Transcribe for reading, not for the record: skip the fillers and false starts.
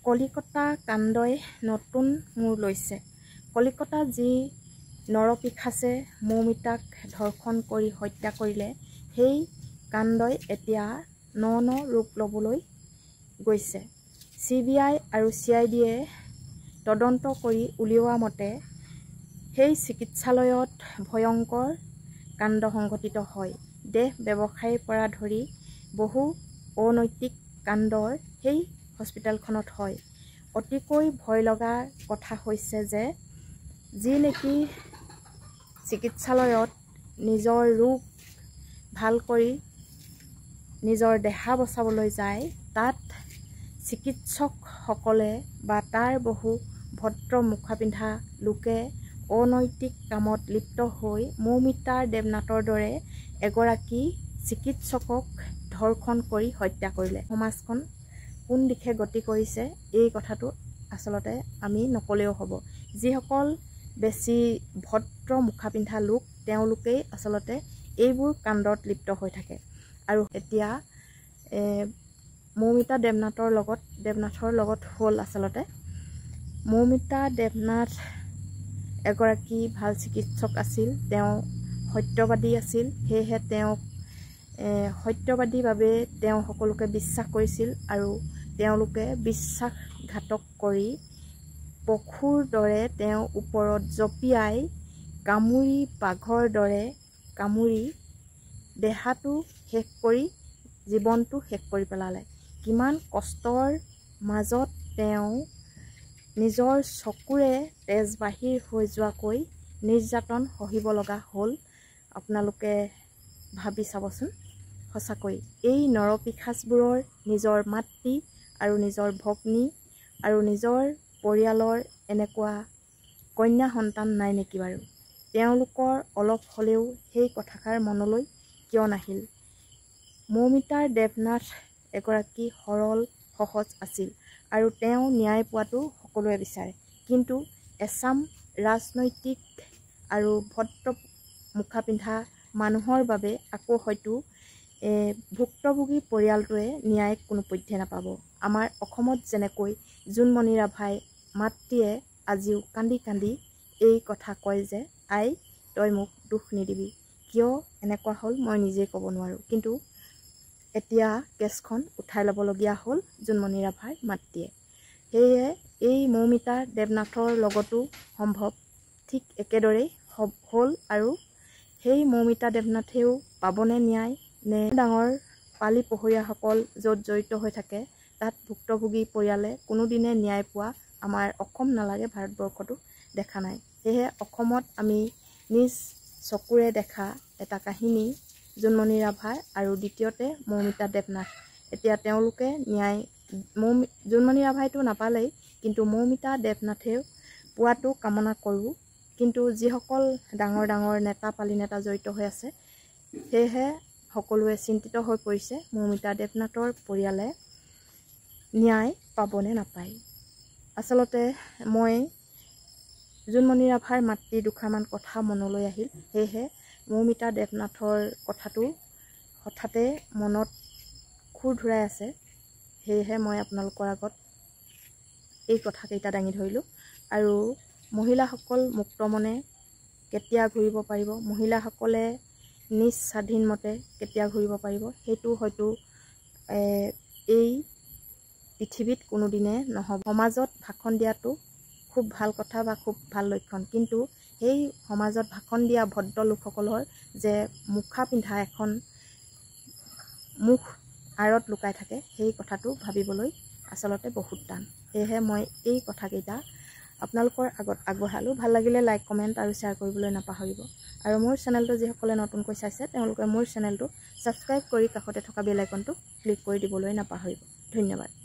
কলিকতা কাণ্ডই নতুন মূৰ লৈছে। কলিকতা যি নৰপিশাচে মৌমিতাক ধৰ্ষণ কৰি হত্যা কৰিলে, সেই কাণ্ডই এতিয়া ন ৰূপ ল'বলৈ গৈছে। CBI আৰু CIDয়ে তদন্ত কৰি উলিওৱা মতে সেই চিকিৎসালয়ত ভয়ংকৰ কাণ্ড সংঘটিত হয়। দেহ ব্যৱসায়ীৰ পৰা ধৰি বহু অনৈতিক কাণ্ডৰ সেই হস্পিটেলখনত হয়। অতিকৈ ভয় লগা কথা হৈছে যে যি নেকি চিকিৎসালয়ত নিজৰ ৰোগ ভাল কৰি নিজৰ দেহা বচাবলৈ যায়, তাত চিকিৎসকসকলে বা তাৰ বহু ভদ্ৰ মুখা পিন্ধা লোকে অনৈতিক কামত লিপ্ত হৈ মৌমিতা দেৱনাথৰ দৰে এগৰাকী চিকিৎসকক ধৰ্ষণ কৰি হত্যা কৰিলে। সমাজখন কোন দিশে গতি কৰিছে এই কথাটো আচলতে আমি নকলেও হ'ব। যিসকল বেছি ভদ্ৰ মুখা পিন্ধা লোক, তেওঁলোকেই আচলতে এইবোৰ কাণ্ডত লিপ্ত হৈ থাকে। আৰু এতিয়া মৌমিতা দেৱনাথৰ লগত হ'ল আচলতে মৌমিতা দেৱনাথ এগৰাকী ভাল চিকিৎসক আছিল। তেওঁ সত্যবাদী আছিল। সেয়েহে তেওঁক সত্যবাদীৰ বাবে তেওঁ সকলোকে বিশ্বাস কৰিছিল আৰু তেওঁলোকে বিশ্বাসঘাতক কৰি পশুৰ দৰে তেওঁৰ ওপৰত জঁপিয়াই কামুৰি বাঘৰ দৰে কামুৰি দেহাটো শেষ কৰি জীৱনটো শেষ কৰি পেলালে। কিমান কষ্টৰ মাজত তেওঁ নিজৰ চকুৰে তেজ বাহিৰ হৈ যোৱাকৈ নিৰ্যাতন সহিব লগা হ'ল, আপোনালোকে ভাবি চাবচোন। সঁচাকৈ এই নৰপিশাচবোৰৰ নিজৰ মাতৃ আৰু নিজৰ ভগ্নী আৰু নিজৰ পৰিয়ালৰ এনেকুৱা কন্যা সন্তান নাই নেকি বাৰু? তেওঁলোকৰ অলপ হ'লেও সেই কথাষাৰ মনলৈ কিয় নাহিল? মৌমিতা দেৱনাথ এগৰাকী সৰল সহজ আছিল আৰু তেওঁ ন্যায় পোৱাটো সকলোৱে বিচাৰে। কিন্তু এচাম ৰাজনৈতিক আৰু ভদ্ৰ মুখা পিন্ধা মানুহৰ বাবে আকৌ হয়তো ভুক্তভোগী পৰিয়ালটোৱে ন্যায় কোনোপধ্যে নাপাব। আমাৰ অসমত যেনেকৈ জোনমণি ৰাভাই মাতৃয়ে আজিও কান্দি কান্দি এই কথা কয় যে আই তই মোক দুখ নিদিবি, কিয় এনেকুৱা হ'ল মই নিজেই ক'ব নোৱাৰোঁ। কিন্তু এতিয়া কেছখন উঠাই ল'বলগীয়া হ'ল জোনমণি ৰাভাৰ মাতৃয়ে। সেয়ে এই মৌমিতা দেৱনাথৰ লগতো সম্ভৱ ঠিক একেদৰেই হ'ল আৰু সেই মৌমিতা দেৱনাথেও পাবনে ন্যায়, নে ডাঙৰ পালি পহৰীয়াসকল য'ত জড়িত হৈ থাকে তাত ভুক্তভোগী পৰিয়ালে কোনোদিনে ন্যায় পোৱা আমাৰ অসম নালাগে, ভাৰতবৰ্ষতো দেখা নাই। সেয়েহে অসমত আমি নিজ চকুৰে দেখা এটা কাহিনী জোনমণি ৰাভা আৰু দ্বিতীয়তে মৌমিতা দেৱনাথ। এতিয়া তেওঁলোকে ন্যায় জোনমণি ৰাভাইতো নাপালেই, কিন্তু মৌমিতা দেৱনাথেও পোৱাটো কামনা কৰোঁ। কিন্তু যিসকল ডাঙৰ ডাঙৰ নেতা পালি নেতা জড়িত হৈ আছে, সেয়েহে সকলোৱে চিন্তিত হৈ পৰিছে মৌমিতা দেৱনাথৰ পৰিয়ালে ন্যায় পাবনে নাপায়। আচলতে মই জোনমণি ৰাভাৰ মাতৃৰ দুষাৰমান কথা মনলৈ আহিল। সেয়েহে মৌমিতা দেৱনাথৰ কথাটো হঠাতে মনত খুৰ ধুৰাই আছে। সেয়েহে মই আপোনালোকৰ আগত এই কথাকেইটা দাঙি ধৰিলোঁ। আৰু মহিলাসকল মুক্ত মনে কেতিয়া ঘূৰিব পাৰিব, মহিলাসকলে নিজ স্বাধীন মতে কেতিয়া ঘূৰিব পাৰিব, সেইটো হয়তো এই পৃথিৱীত কোনোদিনে নহ'ব। সমাজত ভাষণ দিয়াটো খুব ভাল কথা বা খুব ভাল লক্ষণ, কিন্তু সেই সমাজত ভাষণ দিয়া ভদ্ৰ লোকসকলৰ যে মুখা পিন্ধা এখন মুখ আঁৰত লুকাই থাকে, সেই কথাটো ভাবিবলৈ আচলতে বহুত টান। সেয়েহে মই এই কথাকেইটা আপোনালোকৰ আগত আগবঢ়ালোঁ। ভাল লাগিলে লাইক, কমেণ্ট আৰু শ্বেয়াৰ কৰিবলৈ নাপাহৰিব। আৰু মোৰ চেনেলটো যিসকলে নতুনকৈ চাইছে তেওঁলোকে মোৰ চেনেলটো ছাবস্ক্ৰাইব কৰি কাষতে থকা বেল আইকনটো ক্লিক কৰি দিবলৈ নাপাহৰিব। ধন্যবাদ।